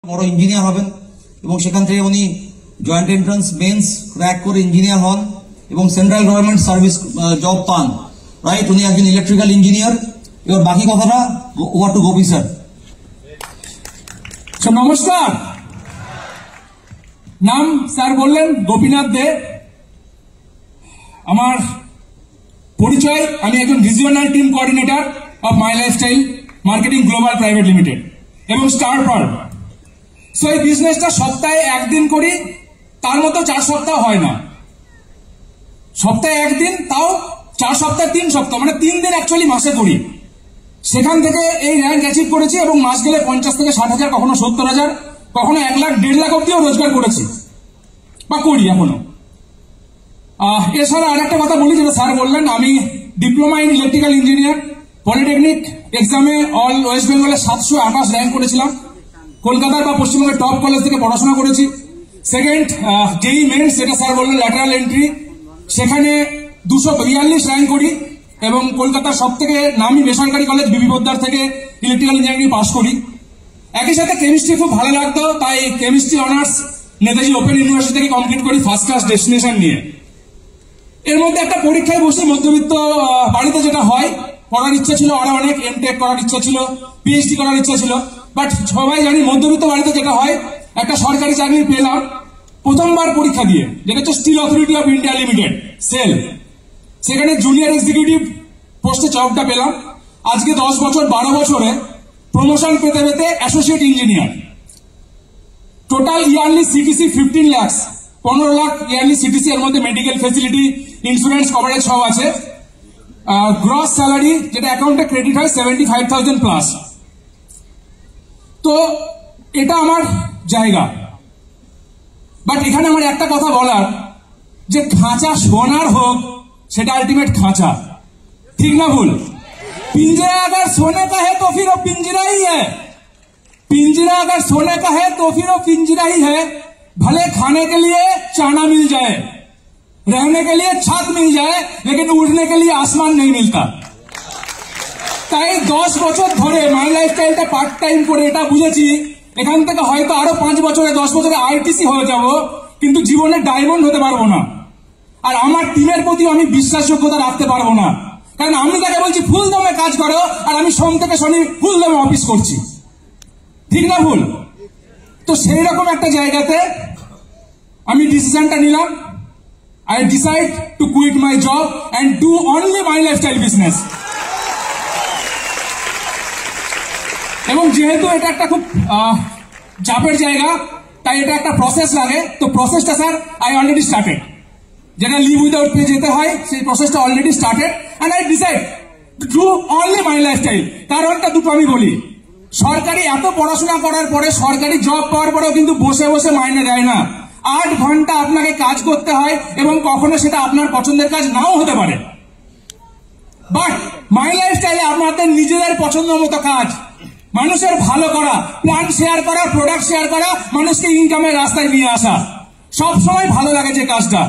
বড় ইঞ্জিনিয়ার হবেন এবং সেখান থেকে উনি জয়েন্ট এন্ট্রান্স মেন্স ক্র্যাক করে ইঞ্জিনিয়ার হন এবং সেন্ট্রাল গভর্নমেন্ট সার্ভিস জব পান, রাইট? উনি একজন ইলেকট্রিক্যাল ইঞ্জিনিয়ার। এবার বাকি কথাটা ওভার টু গোপী স্যার। নমস্কার, নাম স্যার বললেন গোপীনাথ দে। আমার পরিচয়, আমি একজন regional team coordinator of my lifestyle marketing global private limited এবং স্টার ফার্ম। সো এই বিজনেসটা সপ্তাহে একদিন করি, তার মতো 4 সপ্তাহ হয় না। সপ্তাহে একদিন, তাও 4 সপ্তাহ 3 সপ্তাহ, মানে 3 দিন অ্যাকচুয়ালি মাসে করি। সেখান থেকে এই র্যাঙ্ক অ্যাচিভ করেছি এবং মাস গেলে 50 থেকে 60,000, কখনো 70,000, কখনো 1 লাখ 1.5 লাখ অব্দিও রোজগার করেছি বা করি এখনো। এছাড়া আর একটা কথা বলি, যেটা স্যার বললেন, আমি diploma in electrical engineer, polytechnic এক্সামে অল ওয়েস্ট বেঙ্গলে 728 র্যাঙ্ক করেছিলাম। কলকাতার বা পশ্চিমবঙ্গের টপ কলেজ থেকে পড়াশোনা করেছি। সেকেন্ড জেই মেন্স, যেটা স্যার বললেন ল্যাটারাল এন্ট্রি, সেখানে 242 র্যাঙ্ক করি এবং কলকাতার সব থেকে নামি বেসরকারি কলেজ বিবি পোদ্দার থেকে ইলেকট্রিক্যাল ইঞ্জিনিয়ারিং পাস করি। একই সাথে কেমিস্ট্রি খুব ভালো লাগতো, তাই chemistry honours Netaji open university থেকে কমপ্লিট করি ফার্স্ট ক্লাস ডেস্টিনেশন নিয়ে। এর মধ্যে একটা পরীক্ষায় বসে মধ্যবিত্ত বাড়িতে যেটা হয়, পড়ার ইচ্ছা ছিল আরো অনেক, এমটেক করার ইচ্ছা ছিল, পিএইচডি করার ইচ্ছা ছিল, বাট সবাই জানি মধ্যবিত্ত বাড়িতে যেটা হয়, একটা সরকারি চাকরি পেলাম প্রথমবার পরীক্ষা দিয়ে, যেটা হচ্ছে Steel Authority of India Limited, SAIL. সেখানে জুনিয়র এক্সিকিউটিভ পোস্টে জবটা পেলাম। আজকে 10 বছর 12 বছরে প্রমোশন পেতে পেতে associate engineer. Total yearly CTC 15 lakh, 15 lakh yearly CTC, এর মধ্যে মেডিকেল ফেসিলিটি, ইন্স্যুরেন্স কভারেজ সব আছে। গ্রস স্যালারি যেটা অ্যাকাউন্টে ক্রেডিট হয় 75,000 প্লাস। তো এটা আমার জায়গা। বাট এখানে আমার একটা কথা বলার, যে খাঁচা সোনার হোক, সেটা আলটিমেট খাঁচা, ঠিক না ভুল? पिंजरा अगर सोने का है तो फिर वो पिंजरा ही है। पिंजरा अगर सोने का है तो फिर वो पिंजरा ही है। भले खाने के लिए चाना मिल जाए, रहने के लिए छत मिल जाए, लेकिन उड़ने के लिए आसमान नहीं मिलता। তাই 10 বছর ধরে মাই লাইফস্টাইলটা পার্ট টাইম করে এটা বুঝেছি, এখান থেকে হয়তো আরো 5 বছরে 10 বছরে আইটিসি হয়ে যাব, কিন্তু জীবনে ডায়মন্ড হতে পারবো না। আর আমার টিমের প্রতি আমি বিশ্বাসযোগ্যতা রাখতে পারবো না, কারণ আমি তাকে বলছি ফুল দমে কাজ করো, আর আমি সোম থেকে শনি ফুল দমে অফিস করছি, ঠিক না ভুল? তো সেই রকম একটা জায়গাতে আমি ডিসিশনটা নিলাম। I decide to quit my job and do only my lifestyle business. এবং যেহেতু এটা একটা খুব চাপের জায়গা, তাই এটা একটা প্রসেস লাগে। তো প্রসেসটা স্যার আই অলরেডি স্টার্টেড, যেটা লিভ উইদাউট পে যেতে হয়, সেই প্রসেসটা already started and I decide to do only my lifestyle. কারণটা দুটো আমি বলি। সরকারি এত পড়াশোনা করার পরে, সরকারি জব পাওয়ার পরেও কিন্তু বসে বসে মাইনে দেয় না। 8 ঘন্টা আপনাকে কাজ করতে হয় এবং কখনো সেটা আপনার পছন্দের কাজ নাও হতে পারে। বাট মাই লাইফস্টাইলে আপনাদের নিজেদের পছন্দ মতো কাজ, মানুষের ভালো করা, প্ল্যান শেয়ার করা, প্রোডাক্ট শেয়ার করা, মানুষকে ইনকামের রাস্তায় নিয়ে আসা, সবসময় ভালো লাগে যে কাজটা।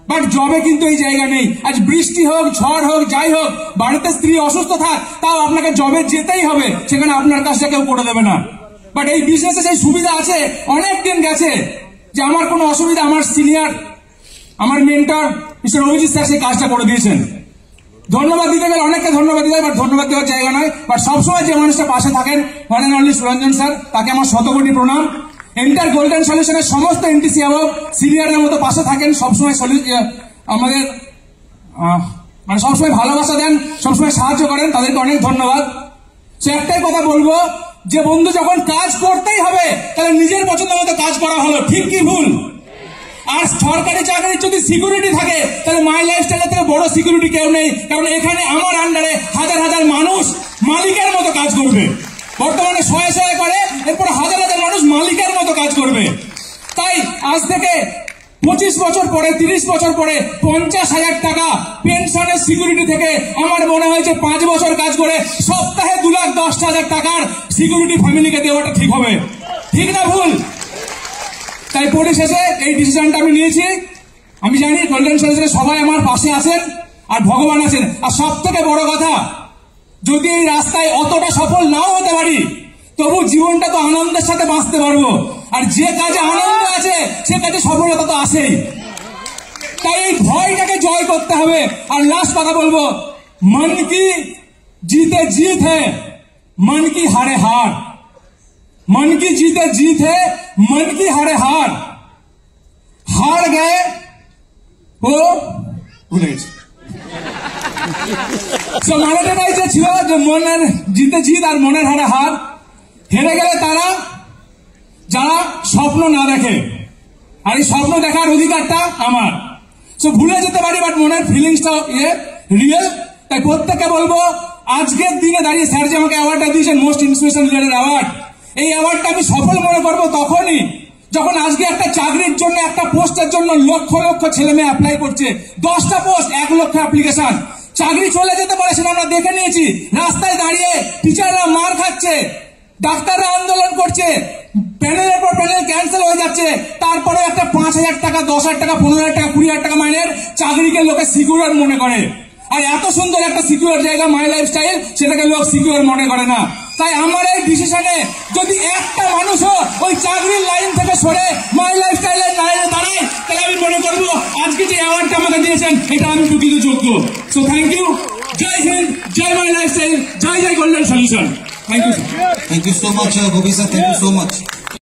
বাট জবে কিন্তু এই জায়গা নেই। আজ বৃষ্টি হোক, ঝড় হোক, যাই হোক, বাড়িতে স্ত্রী অসুস্থ থাক, তাও আপনাকে জবে যেতেই হবে, সেখানে আপনার কাজটা কেউ করে দেবে না। বাট এই বিজনেসে সেই সুবিধা আছে, অনেক দিন গেছে যে আমার কোনো অসুবিধা, আমার সিনিয়র, আমার মেন্টর মিস্টার অভিজিৎ স্যার সেই কাজটা করে দিয়েছেন। ধন্যবাদ দিতে গেলে অনেককে ধন্যবাদ দিতে হয়, বাট ধন্যবাদ দেওয়ার জায়গা নয়। বাট সবসময় যে মানুষটা পাশে থাকেন, one and only Suranjan sir, তাকে আমার শতকোটি প্রণাম। এন্টার গোল্ডেন সলিউশনের সমস্ত এনটিসি এবং সিনিয়রের মতো পাশে থাকেন, সবসময় আমাদের মানে সবসময় ভালোবাসা দেন, সবসময় সাহায্য করেন, তাদেরকে অনেক ধন্যবাদ। সে একটাই কথা বলবো, যে বন্ধু যখন কাজ করতেই হবে, তাহলে নিজের পছন্দ মতো কাজ করা হলো, ঠিক কি ভুল? আর সরকারি চাকরির যদি সিকিউরিটি থাকে, তাহলে মাই লাইফস্টাইলের থেকে বড় সিকিউরিটি কেউ নেই, কারণ এখানে আমার আন্ডারে হাজার হাজার মানুষ মালিকের মতো কাজ করবে। বর্তমানে 100 করে, এরপর হাজার হাজার মানুষ মালিকের মতো কাজ করবে। তাই আজ থেকে 25 বছর পরে, 30 বছর পরে 50,000 টাকা পেনশনের সিকিউরিটি থেকে আমার মনে হয়েছে 5 বছর কাজ করে সপ্তাহে 2,10,000 টাকার সিকিউরিটি ফ্যামিলিকে দেওয়াটা ঠিক হবে, ঠিক না ভুল? তাই পরিশেষে এই ডিসিশনটা আমি নিয়েছি। আমি জানি গোল্ডেন সলিউশনে সবাই আমার পাশে আছেন আর ভগবান আছেন। আর সব থেকে বড় কথা, যদি এই রাস্তায় অতটা সফল নাও হতে পারি, তবু জীবনটা তো আনন্দের সাথে বাঁচতে পারবো। আর যে কাজে আনন্দ আছে সে কাজে সফলতা তো আসেই। তাই এই ভয়টাকে জয় করতে হবে। আর লাস্ট কথা বলবো, মন কি जीते जीत है, मन की हारे हार। मन की जीते जीत है, मन की हारे हार। हार गए वो ভুলে গেছে। মানেটাই যে ছিল যে মনের জিতে জিত আর মনের হারে হার। হেরে গেলে তারা যারা স্বপ্ন না দেখে, আর এই স্বপ্ন দেখার অধিকারটা আমার। ভুলে যেতে পারি, বাট মনের ফিলিংসটা রিয়েল। তাই প্রত্যেককে বলবো, আজকের দিনে দাঁড়িয়ে স্যার যে আমাকে অ্যাওয়ার্ডটা দিয়েছেন, মোস্ট ইন্সপিরেশন লিডার অ্যাওয়ার্ড, এই অ্যাওয়ার্ডটা আমি সফল মনে করবো তখনই যখন আজকে একটা চাকরির জন্য, একটা পোস্টের জন্য লক্ষ লক্ষ ছেলে মেয়ে অ্যাপ্লাই করছে। 10টা পোস্ট, 1 লক্ষ অ্যাপ্লিকেশন। চাকরি চলে যেতে পারে, সেটা আমরা দেখে নিয়েছি। রাস্তায় দাঁড়িয়ে টিচাররা মার খাচ্ছে, ডাক্তাররা আন্দোলন করছে, প্যানেলের পর প্যানেল ক্যান্সেল হয়ে যাচ্ছে। তারপরে একটা 5,000 টাকা, 10,000 টাকা, 15,000 টাকা, 20,000 টাকা মাইনের চাকরিকে লোকে সিকিউর মনে করে। আর এত সুন্দর একটা সিকিউর জায়গা মাই লাইফস্টাইল, সেটাকে লোক সিকিউর মনে করে না। তাই আমার এই ডিসিশনে যদি একটা মানুষও ওই চাকরির লাইন থেকে সরে মাই লাইফস্টাইলের লাইনে দাঁড়ায়, তাহলে আমি মনে করবো আজকে যে অ্যাওয়ার্ডটা আমাকে দিয়েছেন এটা আমি প্রকৃত যোগ্য। So thank you. জয় হিন্দ, জয় মাই লাইফস্টাইল, জয় জয় Kalyan solution. Thank you. Thank you so much, Gopi sir. Thank you so much.